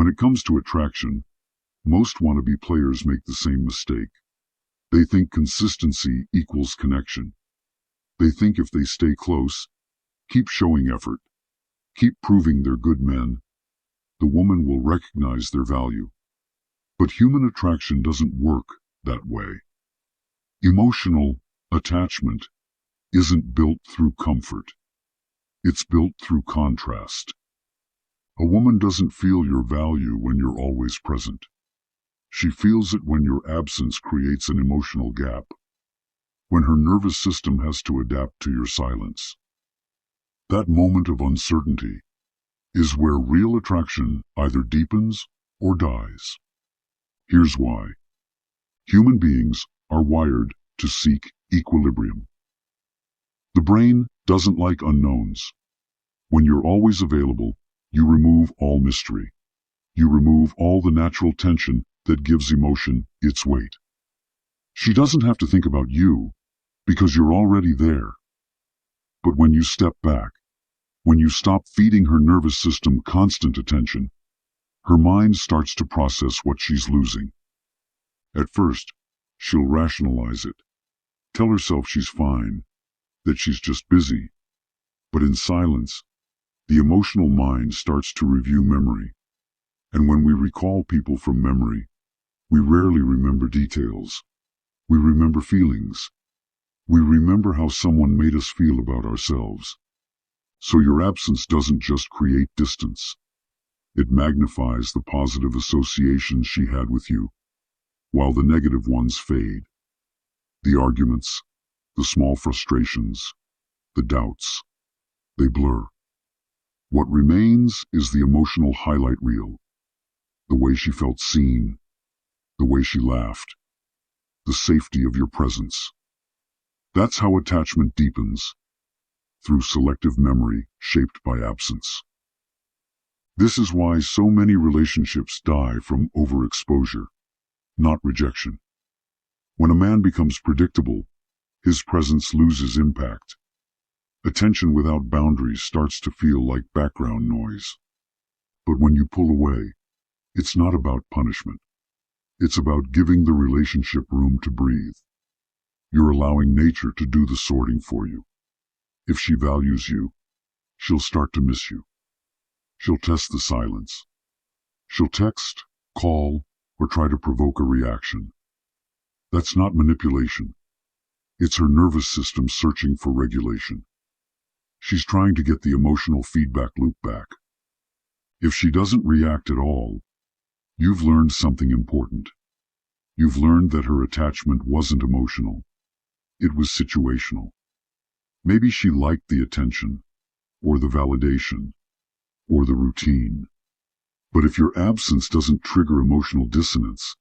When it comes to attraction, most wannabe players make the same mistake. They think consistency equals connection. They think if they stay close, keep showing effort, keep proving they're good men, the woman will recognize their value. But human attraction doesn't work that way. Emotional attachment isn't built through comfort. It's built through contrast. A woman doesn't feel your value when you're always present. She feels it when your absence creates an emotional gap, when her nervous system has to adapt to your silence. That moment of uncertainty is where real attraction either deepens or dies. Here's why. Human beings are wired to seek equilibrium. The brain doesn't like unknowns. When you're always available, you remove all mystery. You remove all the natural tension that gives emotion its weight. She doesn't have to think about you because you're already there. But when you step back, when you stop feeding her nervous system constant attention, her mind starts to process what she's losing. At first, she'll rationalize it, tell herself she's fine, that she's just busy. But in silence, the emotional mind starts to review memory. And when we recall people from memory, we rarely remember details. We remember feelings. We remember how someone made us feel about ourselves. So your absence doesn't just create distance. It magnifies the positive associations she had with you, while the negative ones fade. The arguments, the small frustrations, the doubts, they blur. What remains is the emotional highlight reel. The way she felt seen, the way she laughed, the safety of your presence. That's how attachment deepens, through selective memory shaped by absence. This is why so many relationships die from overexposure, not rejection. When a man becomes predictable, his presence loses impact. Attention without boundaries starts to feel like background noise. But when you pull away, it's not about punishment. It's about giving the relationship room to breathe. You're allowing nature to do the sorting for you. If she values you, she'll start to miss you. She'll test the silence. She'll text, call, or try to provoke a reaction. That's not manipulation. It's her nervous system searching for regulation. She's trying to get the emotional feedback loop back. If she doesn't react at all, you've learned something important. You've learned that her attachment wasn't emotional. It was situational. Maybe she liked the attention, or the validation, or the routine. But if your absence doesn't trigger emotional dissonance,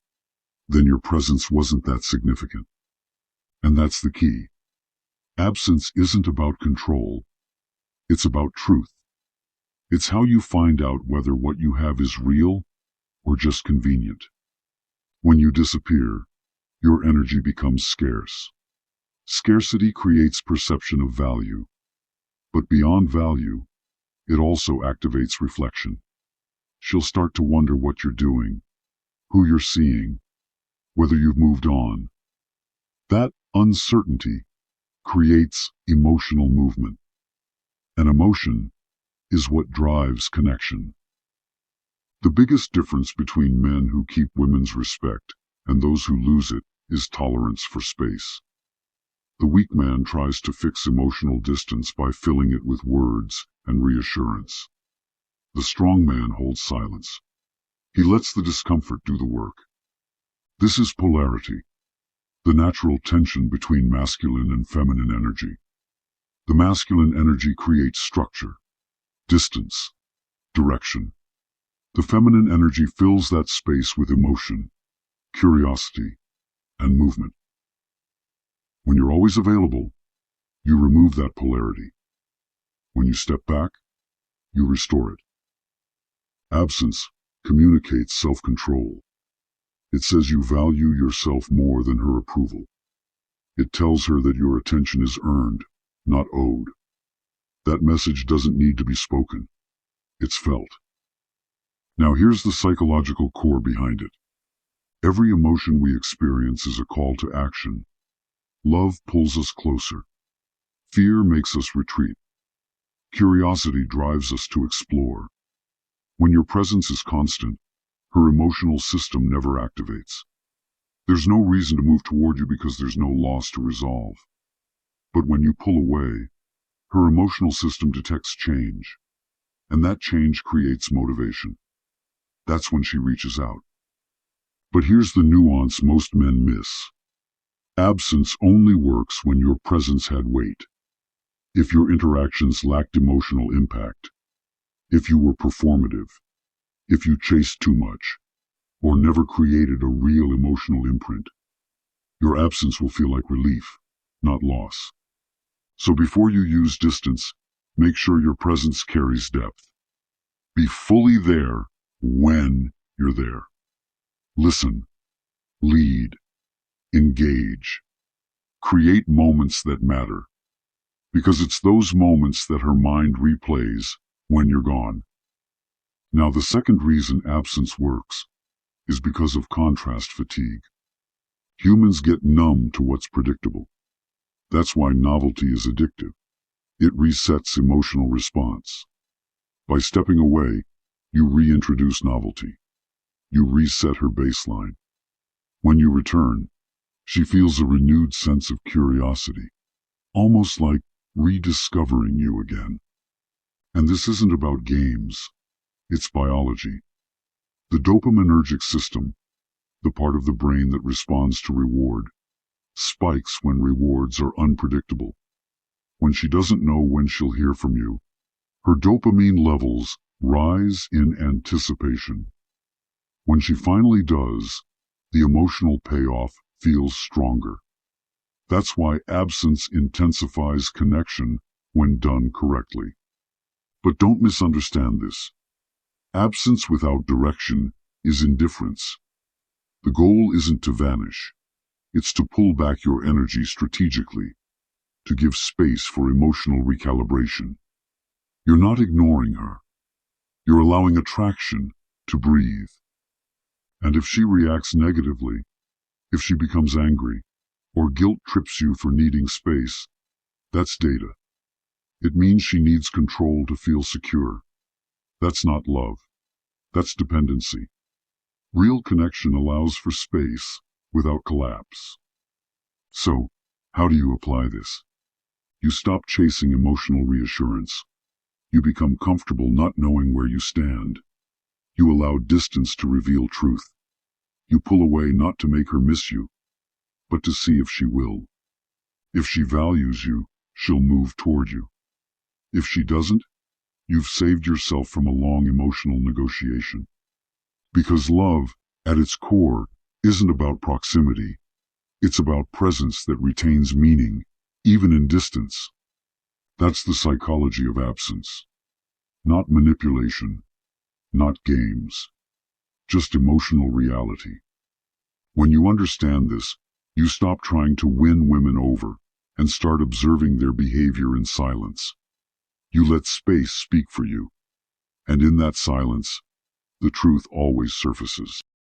then your presence wasn't that significant. And that's the key. Absence isn't about control. It's about truth. It's how you find out whether what you have is real or just convenient. When you disappear, your energy becomes scarce. Scarcity creates perception of value. But beyond value, it also activates reflection. She'll start to wonder what you're doing, who you're seeing, whether you've moved on. That uncertainty creates emotional movement. And emotion is what drives connection. The biggest difference between men who keep women's respect and those who lose it is tolerance for space. The weak man tries to fix emotional distance by filling it with words and reassurance. The strong man holds silence. He lets the discomfort do the work. This is polarity, the natural tension between masculine and feminine energy. The masculine energy creates structure, distance, direction. The feminine energy fills that space with emotion, curiosity, and movement. When you're always available, you remove that polarity. When you step back, you restore it. Absence communicates self-control. It says you value yourself more than her approval. It tells her that your attention is earned, not owed. That message doesn't need to be spoken. It's felt. Now here's the psychological core behind it. Every emotion we experience is a call to action. Love pulls us closer. Fear makes us retreat. Curiosity drives us to explore. When your presence is constant, her emotional system never activates. There's no reason to move toward you because there's no loss to resolve. But when you pull away, her emotional system detects change, and that change creates motivation. That's when she reaches out. But here's the nuance most men miss. Absence only works when your presence had weight. If your interactions lacked emotional impact, if you were performative, if you chased too much, or never created a real emotional imprint, your absence will feel like relief, not loss. So before you use distance, make sure your presence carries depth. Be fully there when you're there. Listen, lead, engage, create moments that matter, because it's those moments that her mind replays when you're gone. Now, the second reason absence works is because of contrast fatigue. Humans get numb to what's predictable. That's why novelty is addictive. It resets emotional response. By stepping away, you reintroduce novelty. You reset her baseline. When you return, she feels a renewed sense of curiosity, almost like rediscovering you again. And this isn't about games. It's biology. The dopaminergic system, the part of the brain that responds to reward, spikes when rewards are unpredictable. When she doesn't know when she'll hear from you, her dopamine levels rise in anticipation. When she finally does, the emotional payoff feels stronger. That's why absence intensifies connection when done correctly. But don't misunderstand this. Absence without direction is indifference. The goal isn't to vanish. It's to pull back your energy strategically, to give space for emotional recalibration. You're not ignoring her. You're allowing attraction to breathe. And if she reacts negatively, if she becomes angry, or guilt trips you for needing space, that's data. It means she needs control to feel secure. That's not love. That's dependency. Real connection allows for space without collapse. So, how do you apply this? You stop chasing emotional reassurance. You become comfortable not knowing where you stand. You allow distance to reveal truth. You pull away not to make her miss you, but to see if she will. If she values you, she'll move toward you. If she doesn't, you've saved yourself from a long emotional negotiation. Because love, at its core, isn't about proximity. It's about presence that retains meaning, even in distance. That's the psychology of absence. Not manipulation, not games, just emotional reality. When you understand this, you stop trying to win women over and start observing their behavior in silence. You let space speak for you, and in that silence, the truth always surfaces.